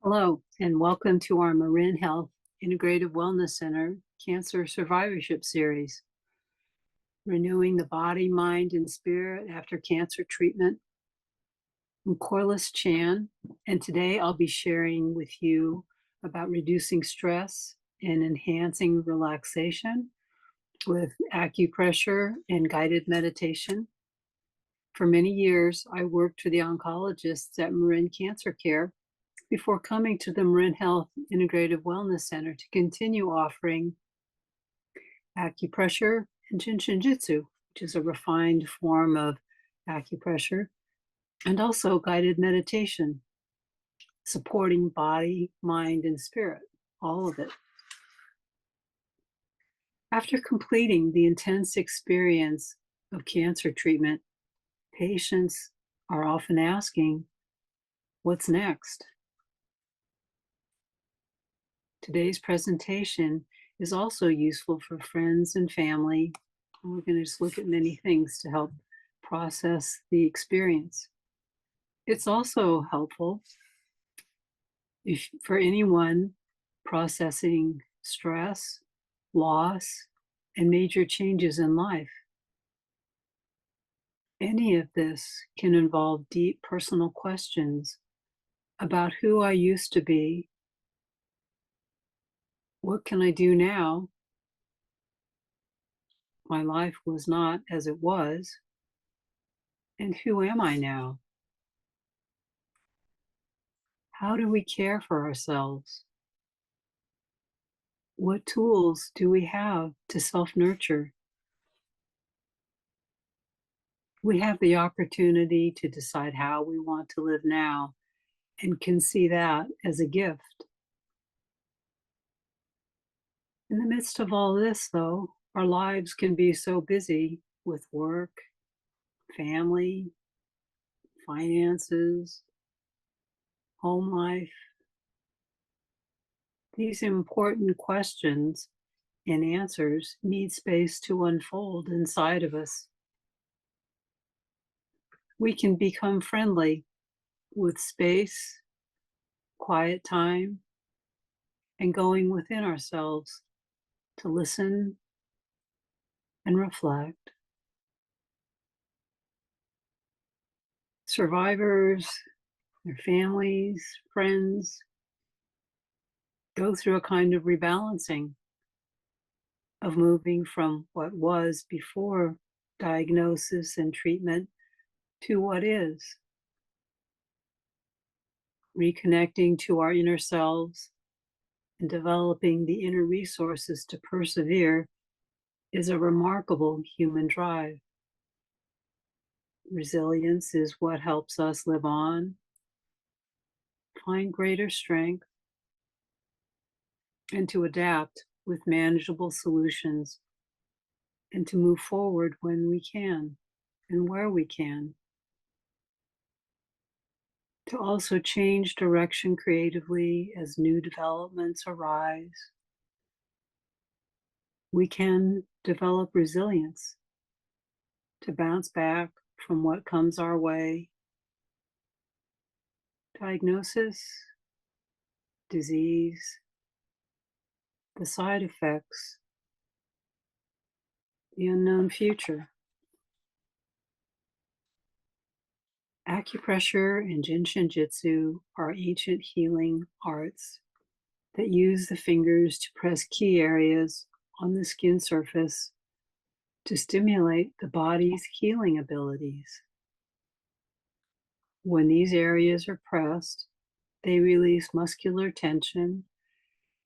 Hello, and welcome to our MarinHealth Integrative Wellness Center Cancer Survivorship Series, renewing the body, mind, and spirit after cancer treatment. I'm Corliss Chan, and today I'll be sharing with you about reducing stress and enhancing relaxation with acupressure and guided meditation. For many years, I worked for the oncologists at Marin Cancer Care before coming to the MarinHealth Integrative Wellness Center to continue offering acupressure and Jinshinjutsu, which is a refined form of acupressure, and also guided meditation, supporting body, mind, and spirit, all of it. After completing the intense experience of cancer treatment, patients are often asking, what's next? Today's presentation is also useful for friends and family. We're going to just look at many things to help process the experience. It's also helpful for anyone processing stress, loss, and major changes in life. Any of this can involve deep personal questions about who I used to be. What can I do now? My life was not as it was. And who am I now? How do we care for ourselves? What tools do we have to self-nurture? We have the opportunity to decide how we want to live now and can see that as a gift. In the midst of all this, though, our lives can be so busy with work, family, finances, home life. These important questions and answers need space to unfold inside of us. We can become friendly with space, quiet time, and going within ourselves to listen and reflect. Survivors, their families, friends go through a kind of rebalancing of moving from what was before diagnosis and treatment to what is. Reconnecting to our inner selves and developing the inner resources to persevere is a remarkable human drive. Resilience is what helps us live on, find greater strength, and to adapt with manageable solutions, and to move forward when we can and where we can. To also change direction creatively as new developments arise. We can develop resilience to bounce back from what comes our way. Diagnosis, disease, the side effects, the unknown future. Acupressure and Jinshinjutsu are ancient healing arts that use the fingers to press key areas on the skin surface to stimulate the body's healing abilities. When these areas are pressed, they release muscular tension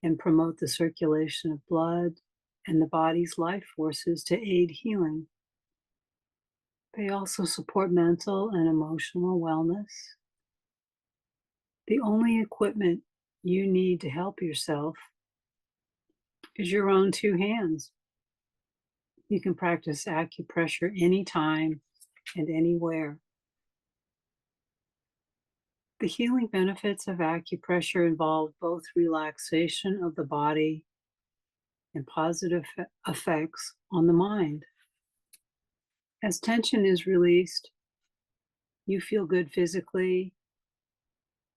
and promote the circulation of blood and the body's life forces to aid healing. They also support mental and emotional wellness. The only equipment you need to help yourself is your own two hands. You can practice acupressure anytime and anywhere. The healing benefits of acupressure involve both relaxation of the body and positive effects on the mind. As tension is released, you feel good physically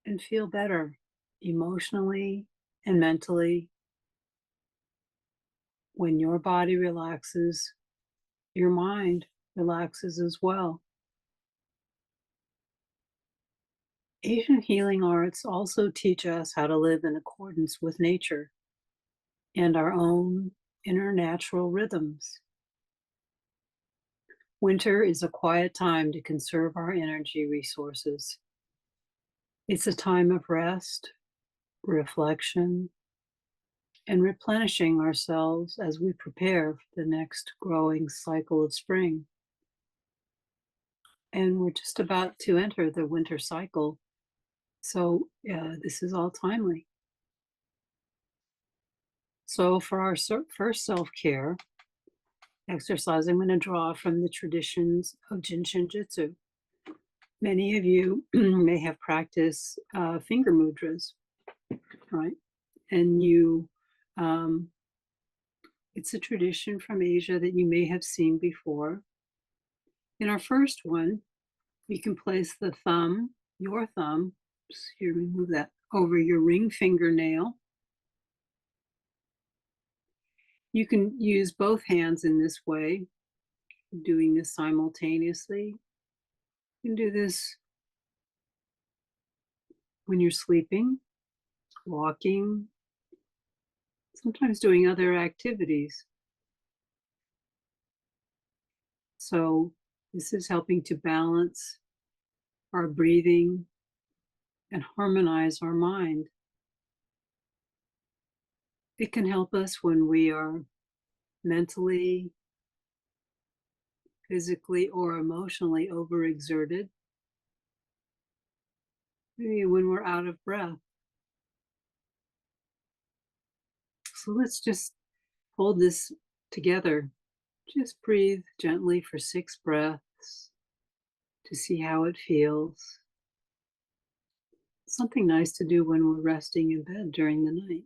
and feel better emotionally and mentally. When your body relaxes, your mind relaxes as well. Asian healing arts also teach us how to live in accordance with nature and our own inner natural rhythms. Winter is a quiet time to conserve our energy resources. It's a time of rest, reflection, and replenishing ourselves as we prepare for the next growing cycle of spring. And we're just about to enter the winter cycle. So, this is all timely. So, for our first self care exercise, I'm going to draw from the traditions of Jin Shin Jitsu. Many of you may have practiced finger mudras, right? And um, it's a tradition from Asia that you may have seen before. In our first one, you can place the thumb, your thumb, here, remove that, over your ring fingernail. You can use both hands in this way, doing this simultaneously. You can do this when you're sleeping, walking, sometimes doing other activities. So this is helping to balance our breathing and harmonize our mind. It can help us when we are mentally, physically, or emotionally overexerted. Maybe when we're out of breath. So let's just hold this together. Just breathe gently for 6 breaths to see how it feels. Something nice to do when we're resting in bed during the night.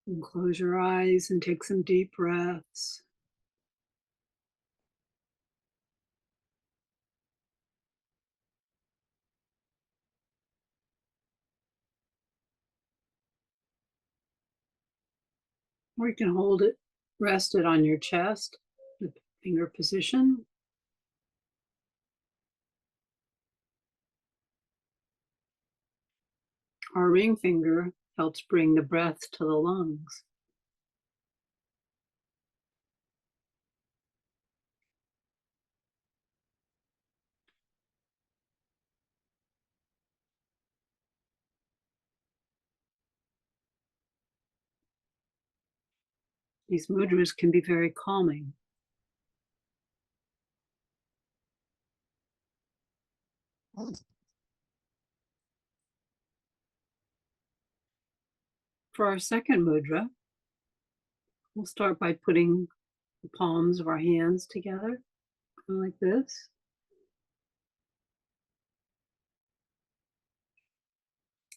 And close your eyes and take some deep breaths. Or you can hold it rested on your chest, the finger position. Our ring finger helps bring the breath to the lungs. These mudras can be very calming. For our second mudra, we'll start by putting the palms of our hands together, like this.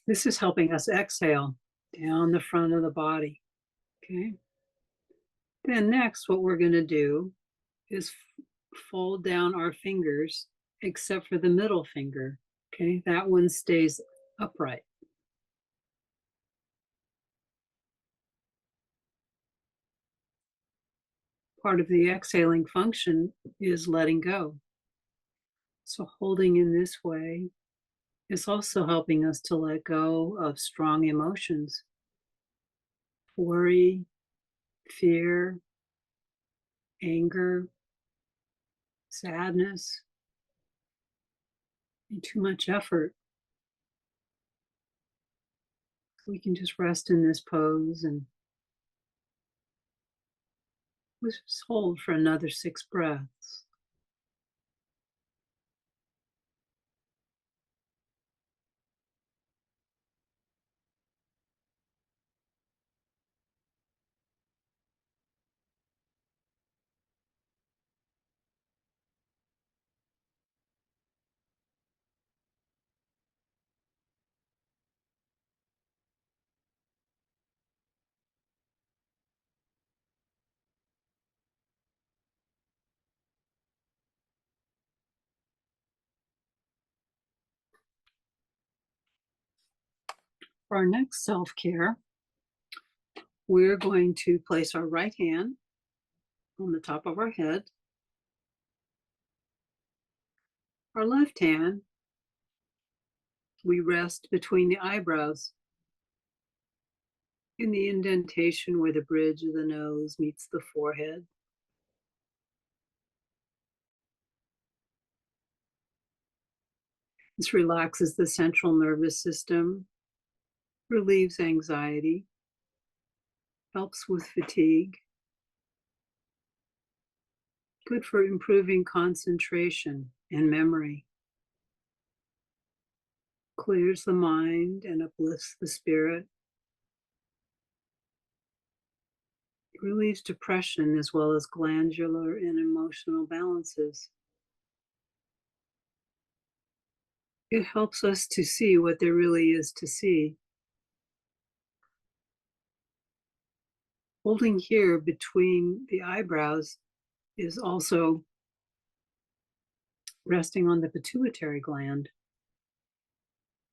This is helping us exhale down the front of the body. Okay. Then next, what we're going to do is fold down our fingers, except for the middle finger. Okay, that one stays upright. Part of the exhaling function is letting go. So holding in this way is also helping us to let go of strong emotions, worry, fear, anger, sadness, and too much effort. We can just rest in this pose and let's just hold for another 6 breaths. For our next self-care, we're going to place our right hand on the top of our head. Our left hand, we rest between the eyebrows in the indentation where the bridge of the nose meets the forehead. This relaxes the central nervous system, relieves anxiety, helps with fatigue, good for improving concentration and memory, clears the mind and uplifts the spirit, relieves depression as well as glandular and emotional balances. It helps us to see what there really is to see. Holding here between the eyebrows is also resting on the pituitary gland.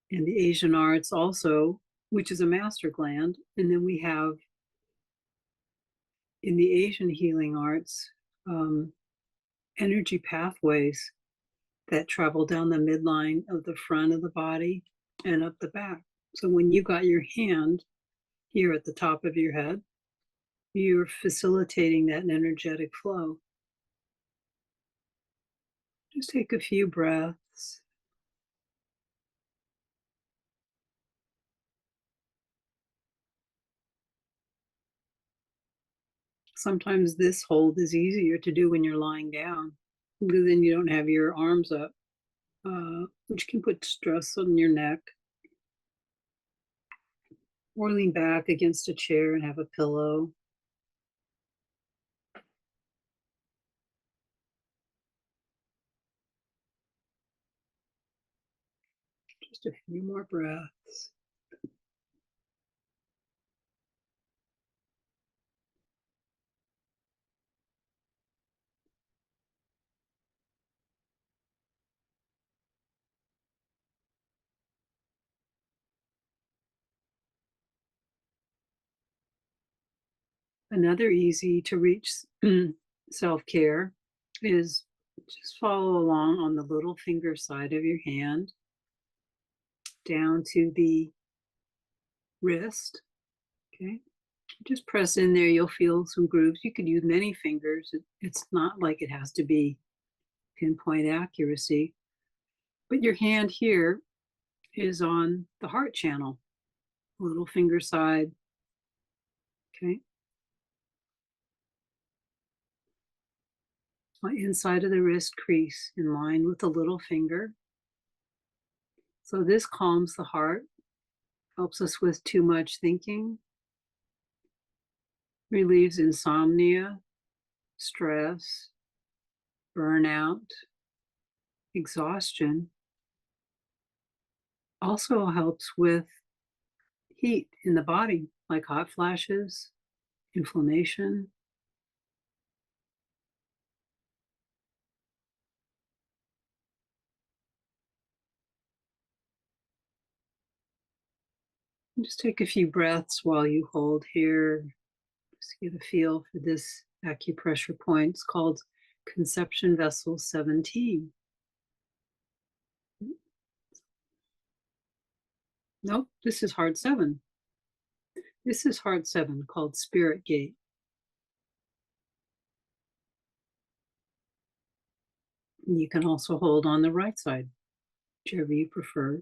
In the Asian arts also, which is a master gland. And then we have in the Asian healing arts, energy pathways that travel down the midline of the front of the body and up the back. So when you got your hand here at the top of your head, you're facilitating that energetic flow. Just take a few breaths. Sometimes this hold is easier to do when you're lying down, because then you don't have your arms up, which can put stress on your neck. Or lean back against a chair and have a pillow. Just a few more breaths. Another easy to reach self-care is just follow along on the little finger side of your hand down to the wrist. Okay. Just press in there. You'll feel some grooves. You could use many fingers. It's not like it has to be pinpoint accuracy. But your hand here is on the heart channel, little finger side. Okay. Inside of the wrist crease in line with the little finger. So this calms the heart, helps us with too much thinking, relieves insomnia, stress, burnout, exhaustion. Also helps with heat in the body, like hot flashes, inflammation. And just take a few breaths while you hold here. Just get a feel for this acupressure point. It's called Conception Vessel 17. Nope, this is heart 7. This is heart 7 called Spirit Gate. You can also hold on the right side, whichever you prefer.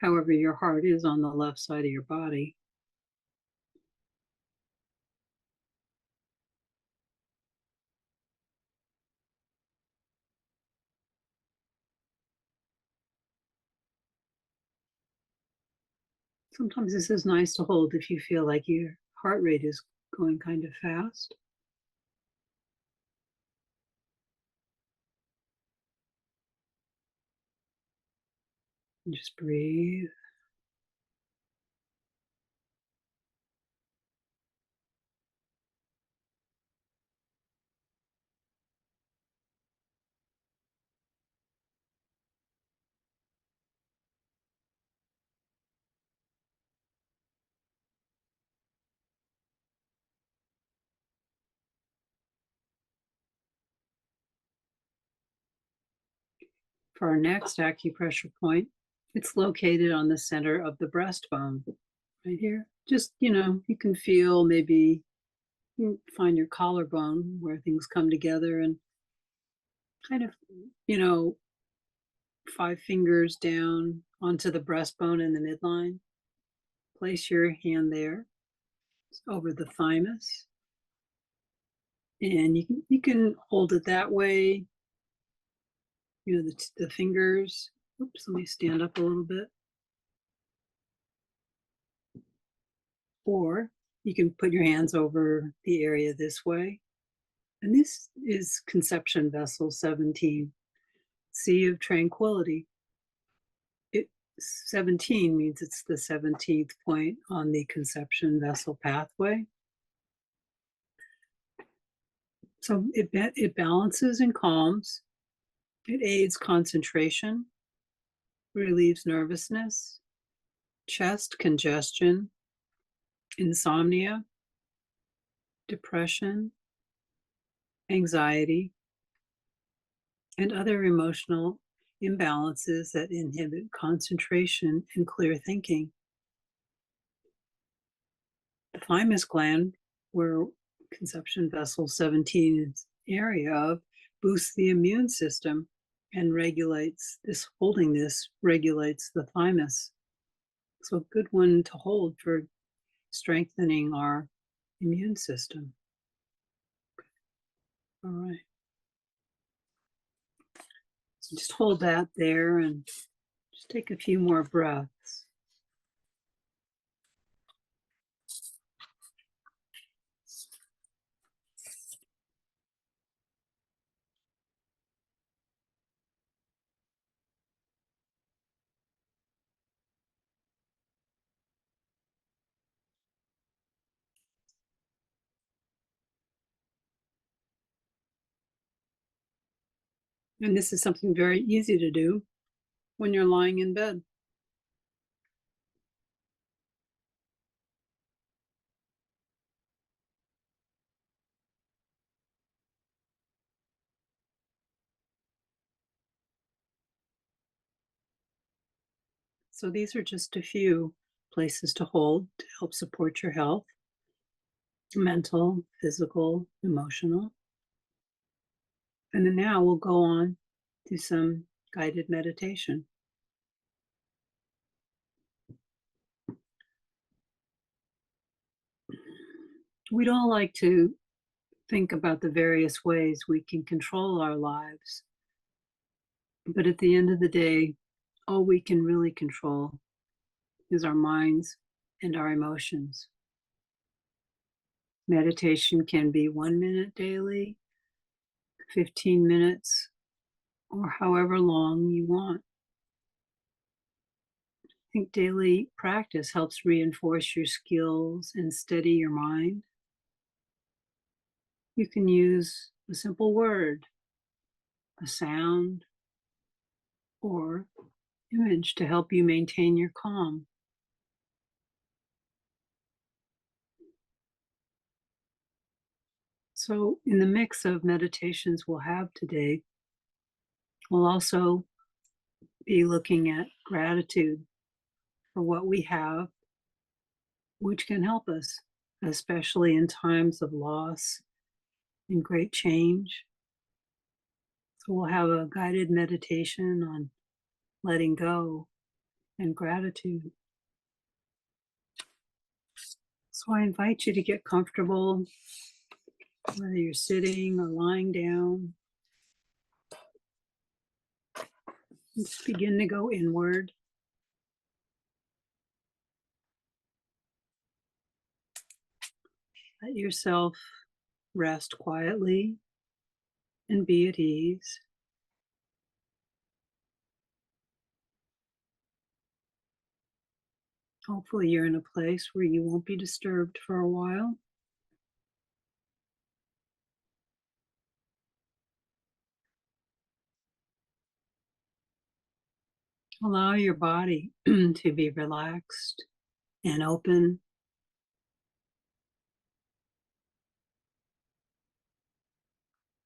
However, your heart is on the left side of your body. Sometimes this is nice to hold if you feel like your heart rate is going kind of fast. And just breathe. For our next acupressure point, it's located on the center of the breastbone, right here. Just, you can feel maybe you find your collarbone where things come together and kind of, you know, 5 fingers down onto the breastbone in the midline. Place your hand there over the thymus, and you can hold it that way. The fingers. Oops, let me stand up a little bit. Or you can put your hands over the area this way. And this is conception vessel 17, Sea of Tranquility. 17 means it's the 17th point on the conception vessel pathway. So it balances and calms. It aids concentration, relieves nervousness, chest congestion, insomnia, depression, anxiety, and other emotional imbalances that inhibit concentration and clear thinking. The thymus gland, where conception vessel 17 is area of, boosts the immune system and regulates this. Holding this regulates the thymus. So a good one to hold for strengthening our immune system. All right. So just hold that there and just take a few more breaths. And this is something very easy to do when you're lying in bed. So these are just a few places to hold to help support your health, mental, physical, emotional. And then now we'll go on to some guided meditation. We don't like to think about the various ways we can control our lives. But at the end of the day, all we can really control is our minds and our emotions. Meditation can be 1 minute daily, 15 minutes, or however long you want. I think daily practice helps reinforce your skills and steady your mind. You can use a simple word, a sound, or image to help you maintain your calm. So, in the mix of meditations we'll have today, we'll also be looking at gratitude for what we have, which can help us, especially in times of loss and great change. So, we'll have a guided meditation on letting go and gratitude. So, I invite you to get comfortable, whether you're sitting or lying down. Just begin to go inward. Let yourself rest quietly and be at ease. Hopefully, you're in a place where you won't be disturbed for a while. Allow your body to be relaxed and open.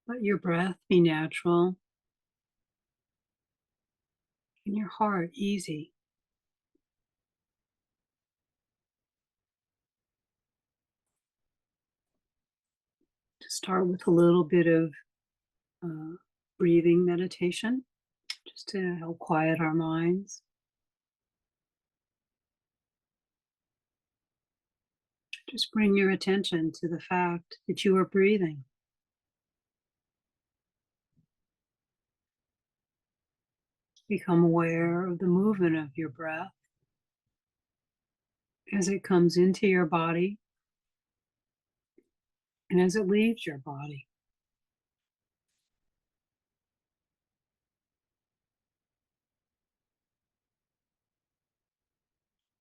Let your breath be natural. and your heart easy. To start with a little bit of uh, breathing meditation, just to help quiet our minds. Just bring your attention to the fact that you are breathing. Become aware of the movement of your breath as it comes into your body and as it leaves your body.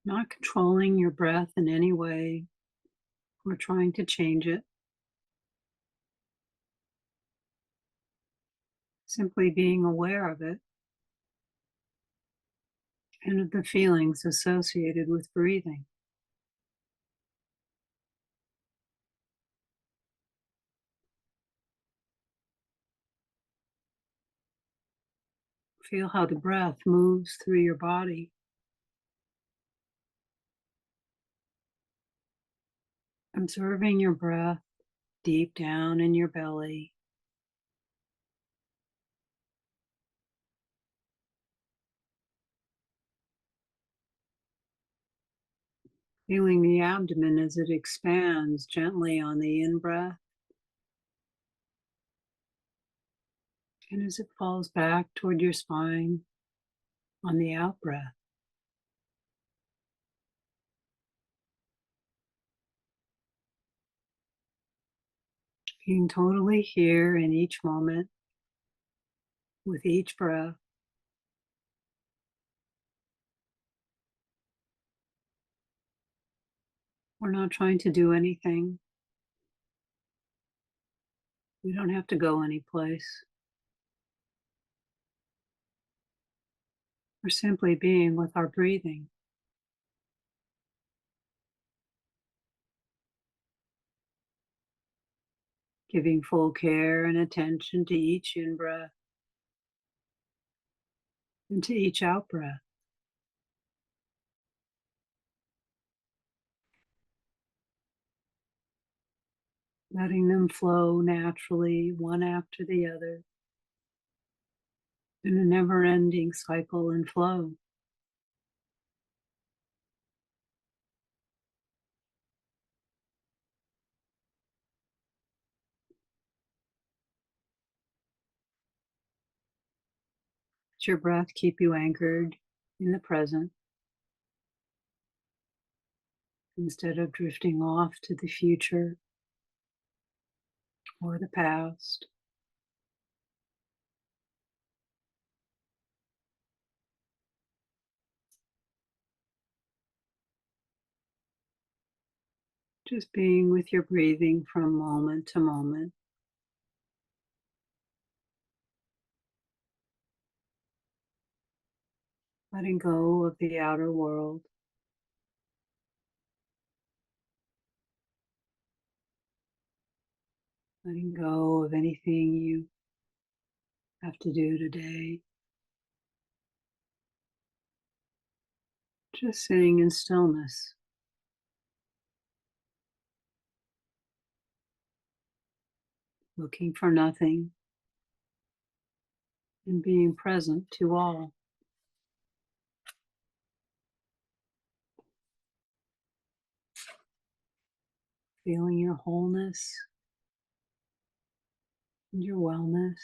Not controlling your breath in any way or trying to change it. Simply being aware of it and of the feelings associated with breathing. Feel how the breath moves through your body, observing your breath deep down in your belly, feeling the abdomen as it expands gently on the in-breath and as it falls back toward your spine on the out-breath. Being totally here in each moment with each breath. We're not trying to do anything. We don't have to go anyplace. We're simply being with our breathing, giving full care and attention to each in-breath and to each out-breath. Letting them flow naturally, one after the other, in a never-ending cycle and flow. Let your breath keep you anchored in the present instead of drifting off to the future or the past. Just being with your breathing from moment to moment. Letting go of the outer world. Letting go of anything you have to do today. Just sitting in stillness, looking for nothing and being present to all. Feeling your wholeness and your wellness.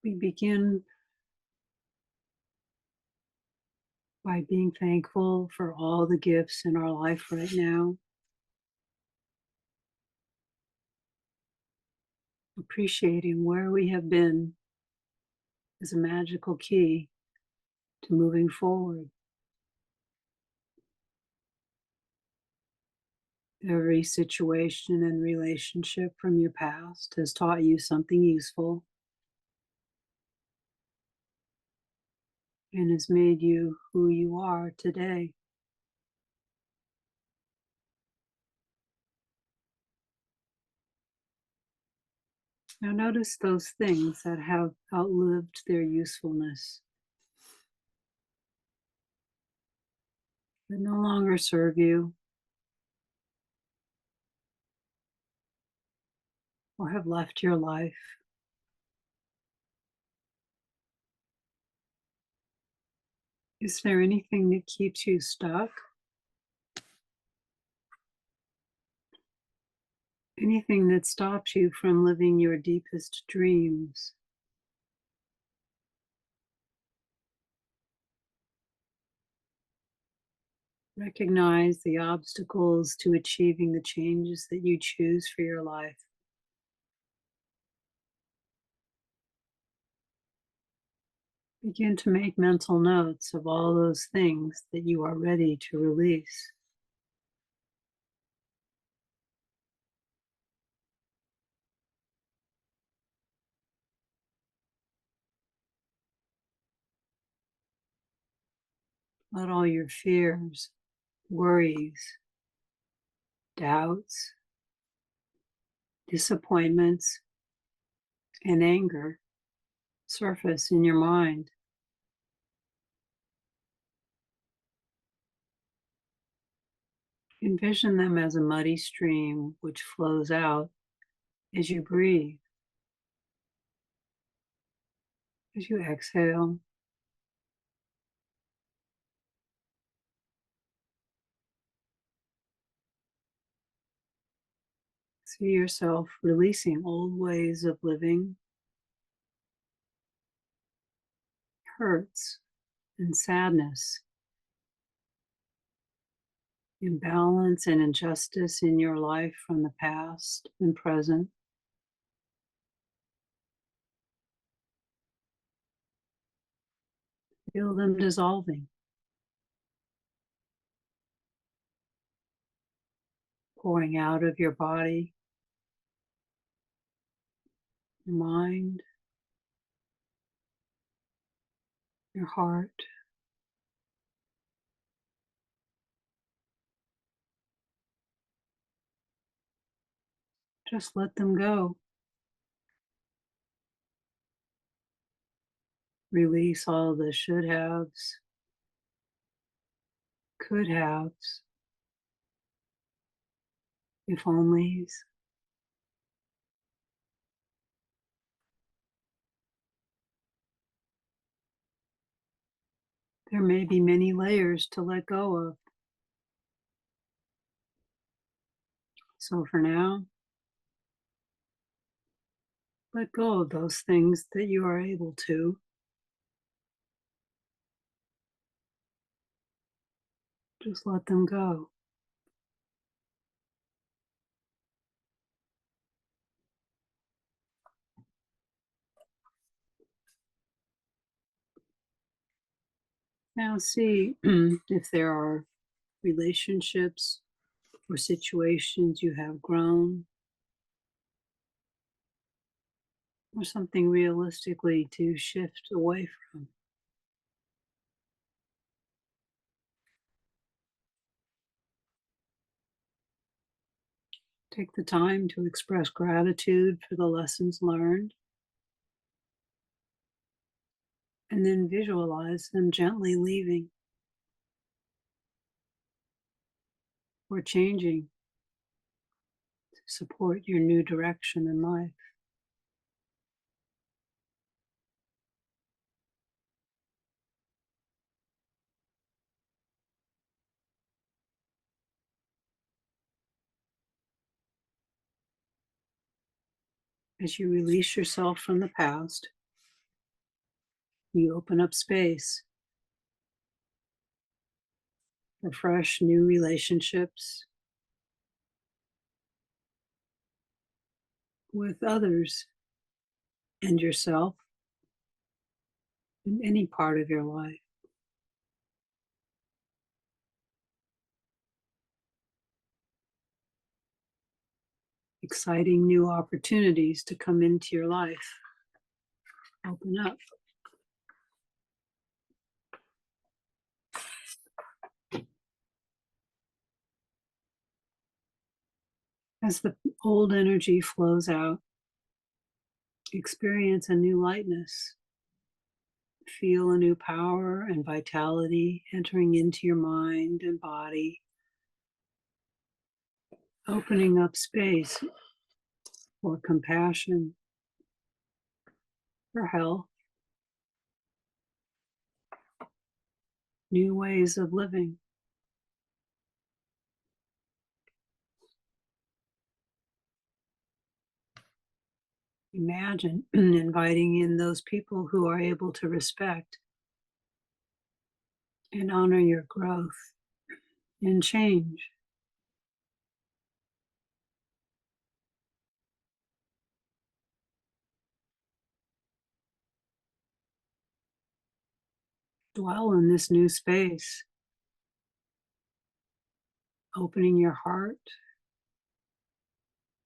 We begin by being thankful for all the gifts in our life right now, appreciating where we have been is a magical key to moving forward. Every situation and relationship from your past has taught you something useful, and has made you who you are today. Now notice those things that have outlived their usefulness, that no longer serve you or have left your life. Is there anything that keeps you stuck? Anything that stops you from living your deepest dreams? Recognize the obstacles to achieving the changes that you choose for your life. Begin to make mental notes of all those things that you are ready to release. Let all your fears, worries, doubts, disappointments, and anger surface in your mind. Envision them as a muddy stream which flows out as you breathe, as you exhale. See yourself releasing old ways of living, hurts and sadness, imbalance and injustice in your life from the past and present. Feel them dissolving, pouring out of your body, your mind, your heart. Just let them go. Release all the should haves, could haves, if onlys. There may be many layers to let go of. So for now, let go of those things that you are able to. Just let them go. Now see if there are relationships or situations you have grown, or something realistically to shift away from. Take the time to express gratitude for the lessons learned, and then visualize them gently leaving or changing to support your new direction in life. As you release yourself from the past, you open up space for fresh new relationships with others and yourself in any part of your life. Exciting new opportunities to come into your life open up. As the old energy flows out, experience a new lightness. Feel a new power and vitality entering into your mind and body, opening up space for compassion, for health, new ways of living. Imagine inviting in those people who are able to respect and honor your growth and change. Dwell in this new space, opening your heart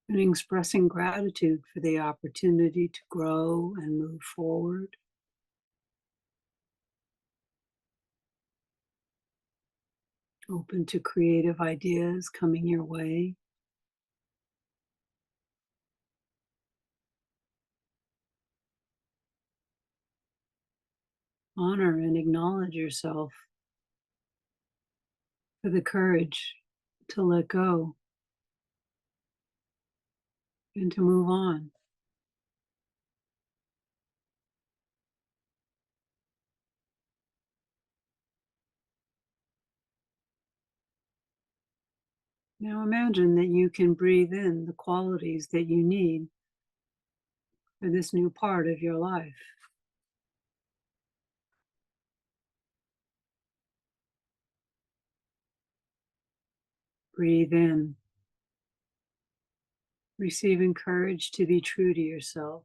and expressing gratitude for the opportunity to grow and move forward. Open to creative ideas coming your way. Honor and acknowledge yourself for the courage to let go and to move on. Now imagine that you can breathe in the qualities that you need for this new part of your life. Breathe in, receiving courage to be true to yourself.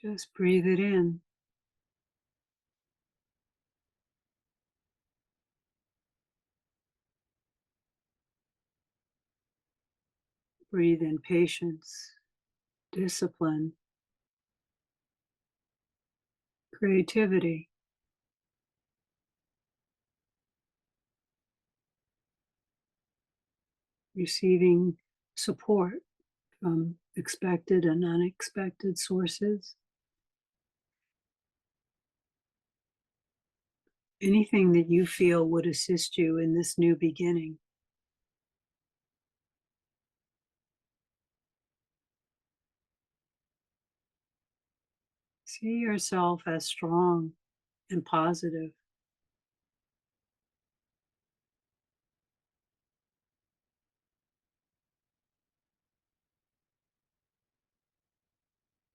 Just breathe it in. Breathe in patience, discipline, creativity. Receiving support from expected and unexpected sources. Anything that you feel would assist you in this new beginning. See yourself as strong and positive.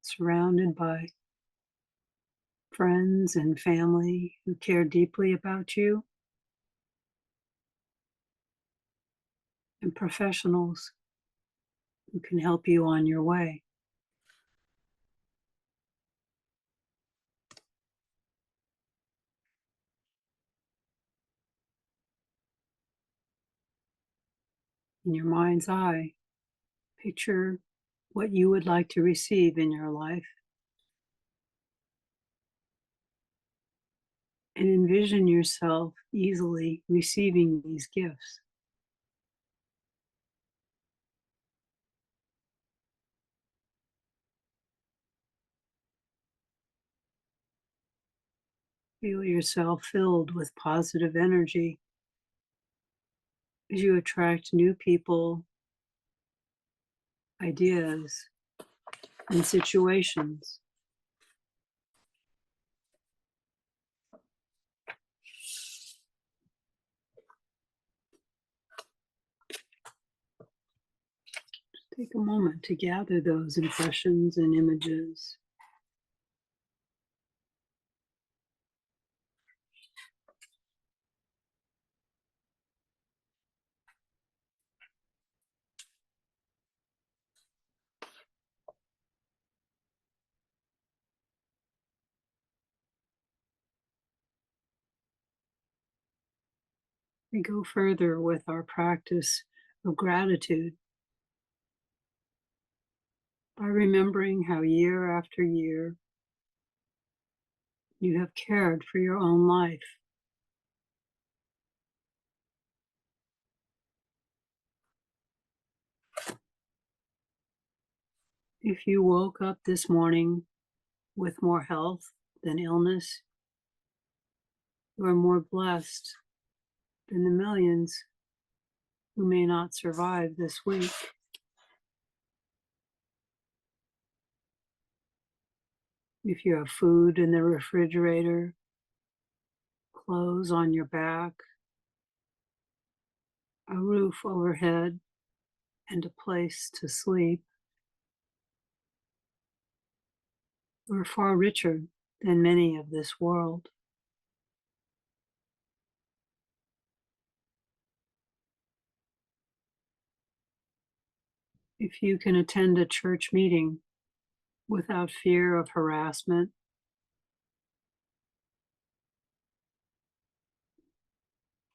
Surrounded by friends and family who care deeply about you, and professionals who can help you on your way. In your mind's eye, picture what you would like to receive in your life and envision yourself easily receiving these gifts. Feel yourself filled with positive energy as you attract new people, ideas, and situations. Take a moment to gather those impressions and images. We go further with our practice of gratitude by remembering how year after year you have cared for your own life. If you woke up this morning with more health than illness, you are more blessed than the millions who may not survive this week. If you have food in the refrigerator, clothes on your back, a roof overhead, and a place to sleep, you are far richer than many of this world. If you can attend a church meeting without fear of harassment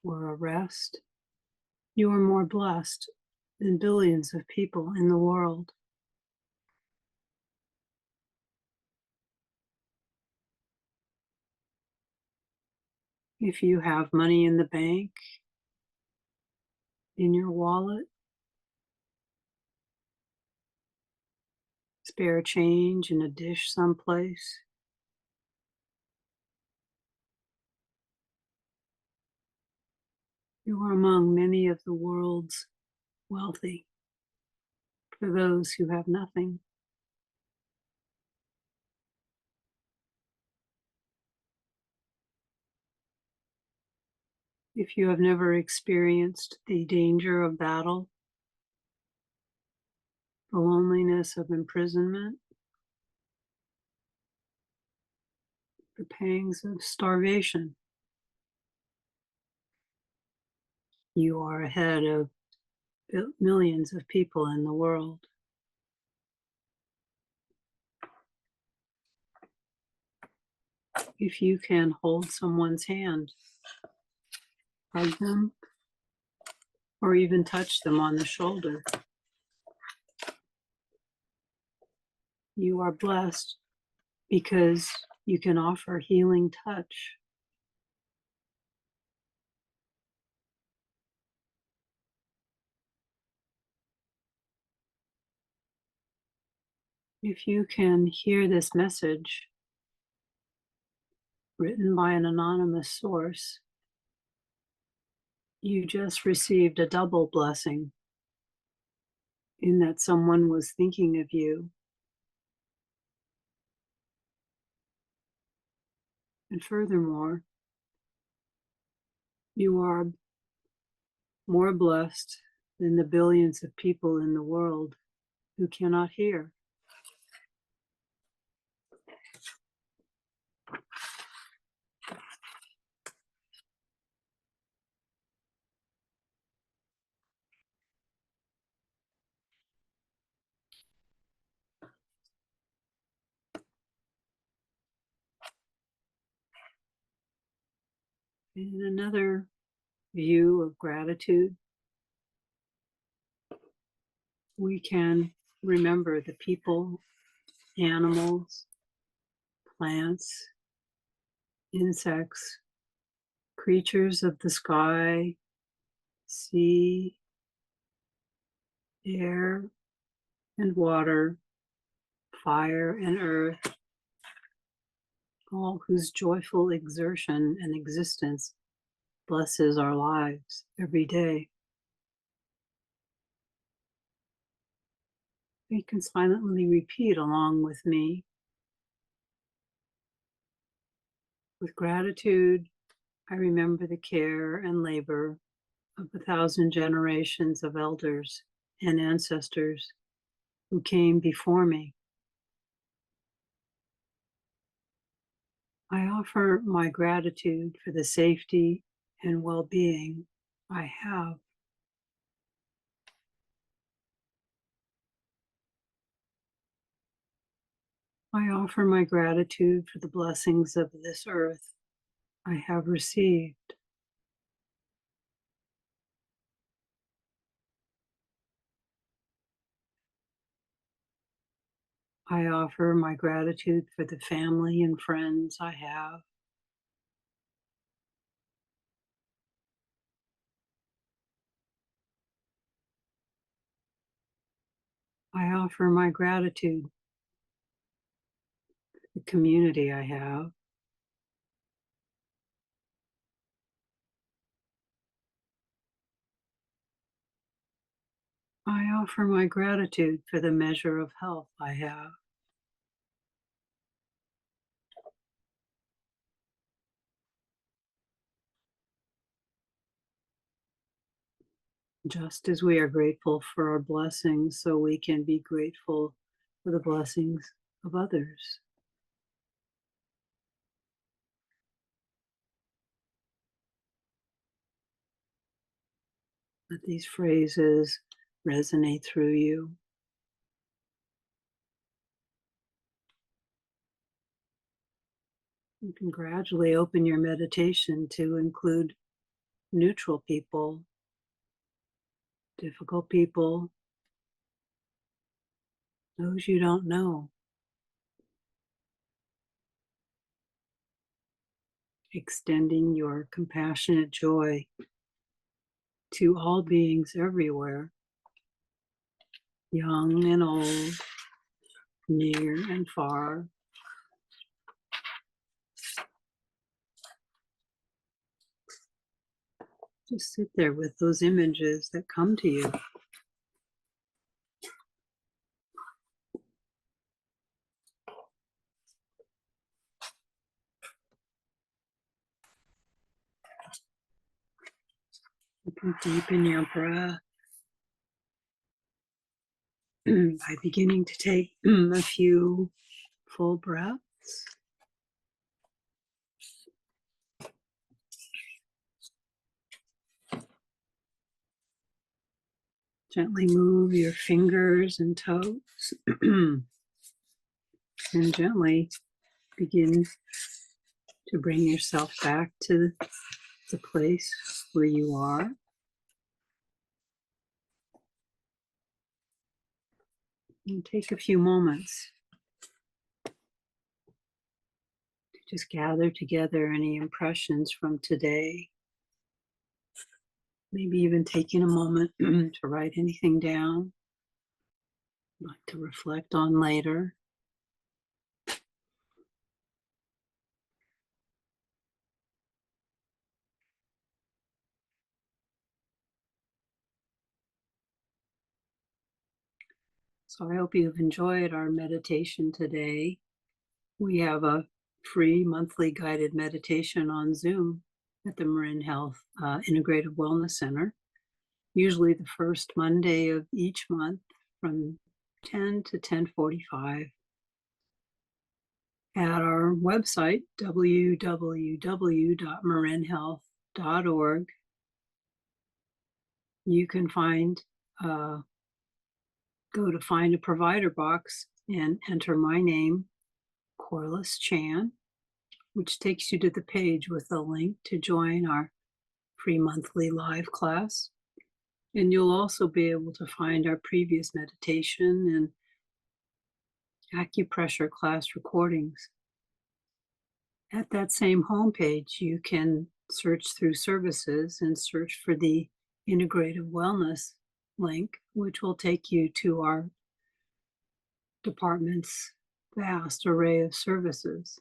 or arrest, you are more blessed than billions of people in the world. If you have money in the bank, in your wallet, spare change in a dish someplace, you are among many of the world's wealthy. For those who have nothing, if you have never experienced the danger of battle, the loneliness of imprisonment, the pangs of starvation, you are ahead of millions of people in the world. If you can hold someone's hand, hug them, or even touch them on the shoulder, you are blessed because you can offer healing touch. If you can hear this message written by an anonymous source, you just received a double blessing in that someone was thinking of you. And furthermore, you are more blessed than the billions of people in the world who cannot hear. In another view of gratitude, we can remember the people, animals, plants, insects, creatures of the sky, sea, air and water, fire and earth, all whose joyful exertion and existence blesses our lives every day. You can silently repeat along with me. With gratitude, I remember the care and labor of 1,000 generations of elders and ancestors who came before me. I offer my gratitude for the safety and well-being I have. I offer my gratitude for the blessings of this earth I have received. I offer my gratitude for the family and friends I have. I offer my gratitude for the community I have. I offer my gratitude for the measure of health I have. Just as we are grateful for our blessings, so we can be grateful for the blessings of others. Let these phrases resonate through you. You can gradually open your meditation to include neutral people, difficult people, those you don't know, extending your compassionate joy to all beings everywhere, young and old, near and far. Just sit there with those images that come to you. You can deepen your breath by beginning to take a few full breaths. Gently move your fingers and toes and gently begin to bring yourself back to the place where you are. And take a few moments to just gather together any impressions from today. Maybe even taking a moment to write anything down you'd like to reflect on later. So I hope you've enjoyed our meditation today. We have a free monthly guided meditation on Zoom at the MarinHealth Integrative Wellness Center, usually the first Monday of each month from 10 to 10:45 at our website, www.marinhealth.org. You can go to find a provider box and enter my name, Corliss Chan, which takes you to the page with a link to join our free monthly live class. And you'll also be able to find our previous meditation and acupressure class recordings. At that same homepage, you can search through services and search for the Integrative Wellness link, which will take you to our department's vast array of services.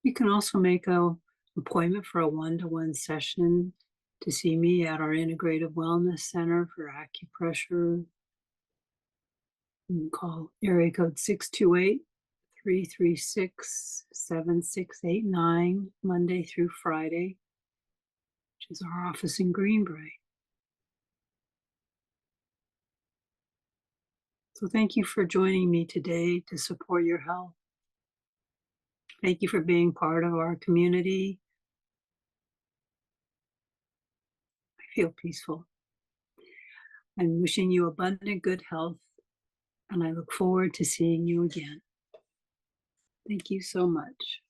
You can also make an appointment for a one-to-one session to see me at our Integrative Wellness Center for acupressure. You can call area code 628-336-7689, Monday through Friday, which is our office in Greenbrae. So thank you for joining me today to support your health. Thank you for being part of our community. I feel peaceful. I'm wishing you abundant good health, and I look forward to seeing you again. Thank you so much.